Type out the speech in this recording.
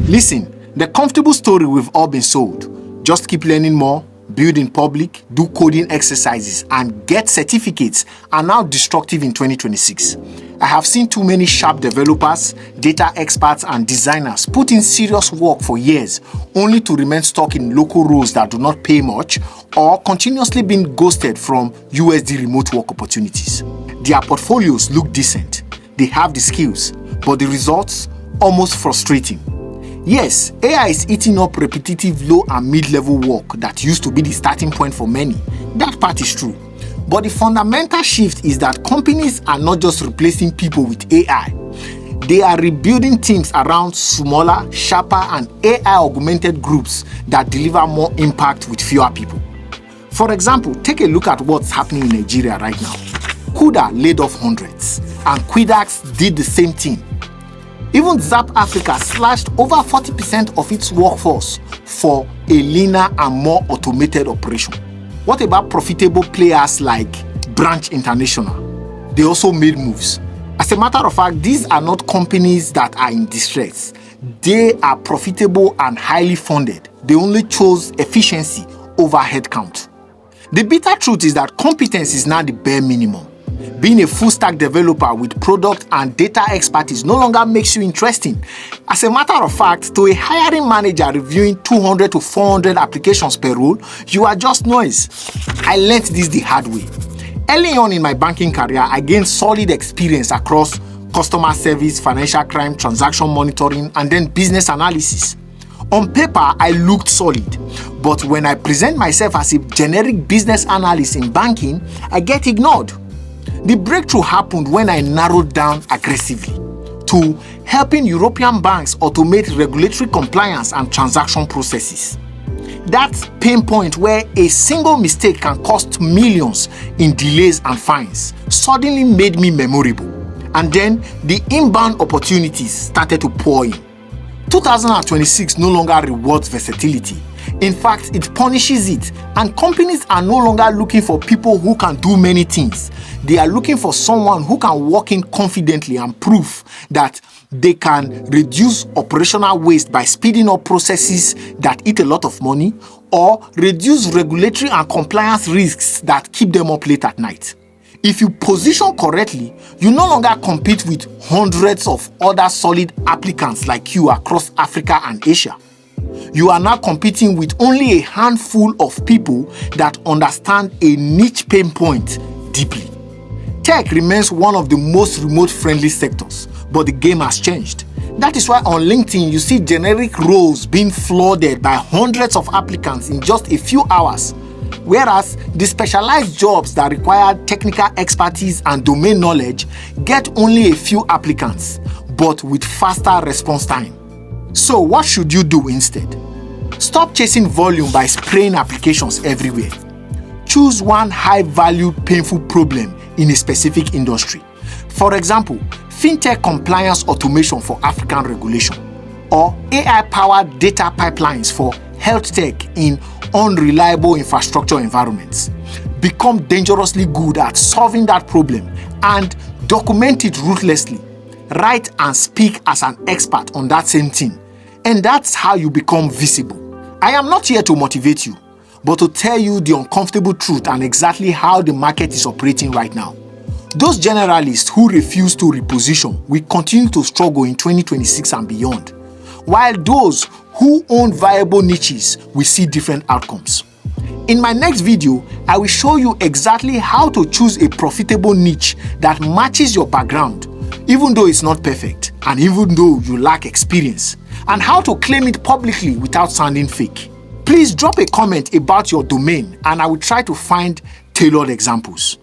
Listen, the comfortable story we've all been sold. Just keep learning more, build in public, do coding exercises, and get certificates are now destructive in 2026. I have seen too many sharp developers, data experts, and designers put in serious work for years only to remain stuck in local roles that do not pay much or continuously being ghosted from USD remote work opportunities. Their portfolios look decent, they have the skills, but the results almost frustrating. Yes, AI is eating up repetitive low and mid-level work that used to be the starting point for many. That part is true. But the fundamental shift is that companies are not just replacing people with AI. They are rebuilding teams around smaller, sharper, and AI-augmented groups that deliver more impact with fewer people. For example, take a look at what's happening in Nigeria right now. Kuda laid off hundreds, and Quidax did the same thing. Even Zap Africa slashed over 40% of its workforce for a leaner and more automated operation. What about profitable players like Branch International? They also made moves. As a matter of fact, these are not companies that are in distress. They are profitable and highly funded. They only chose efficiency over headcount. The bitter truth is that competence is now the bare minimum. Being a full-stack developer with product and data expertise no longer makes you interesting. As a matter of fact, to a hiring manager reviewing 200 to 400 applications per role, you are just noise. I learned this the hard way. Early on in my banking career, I gained solid experience across customer service, financial crime, transaction monitoring, and then business analysis. On paper, I looked solid, but when I present myself as a generic business analyst in banking, I get ignored. The breakthrough happened when I narrowed down aggressively to helping European banks automate regulatory compliance and transaction processes. That pain point where a single mistake can cost millions in delays and fines suddenly made me memorable. And then the inbound opportunities started to pour in. 2026 no longer rewards versatility. In fact, it punishes it, and companies are no longer looking for people who can do many things. They are looking for someone who can walk in confidently and prove that they can reduce operational waste by speeding up processes that eat a lot of money, or reduce regulatory and compliance risks that keep them up late at night. If you position correctly, you no longer compete with hundreds of other solid applicants like you across Africa and Asia. You are now competing with only a handful of people that understand a niche pain point deeply. Tech remains one of the most remote-friendly sectors, but the game has changed. That is why on LinkedIn you see generic roles being flooded by hundreds of applicants in just a few hours, whereas the specialized jobs that require technical expertise and domain knowledge get only a few applicants, but with faster response time. So what should you do instead? Stop chasing volume by spraying applications everywhere. Choose one high-value, painful problem in a specific industry. For example, fintech compliance automation for African regulation, or AI-powered data pipelines for health tech in unreliable infrastructure environments. Become dangerously good at solving that problem and document it ruthlessly. Write and speak as an expert on that same thing. And that's how you become visible. I am not here to motivate you, but to tell you the uncomfortable truth and exactly how the market is operating right now. Those generalists who refuse to reposition will continue to struggle in 2026 and beyond, while those who own viable niches will see different outcomes. In my next video, I will show you exactly how to choose a profitable niche that matches your background, even though it's not perfect and even though you lack experience, and how to claim it publicly without sounding fake. Please drop a comment about your domain and I will try to find tailored examples.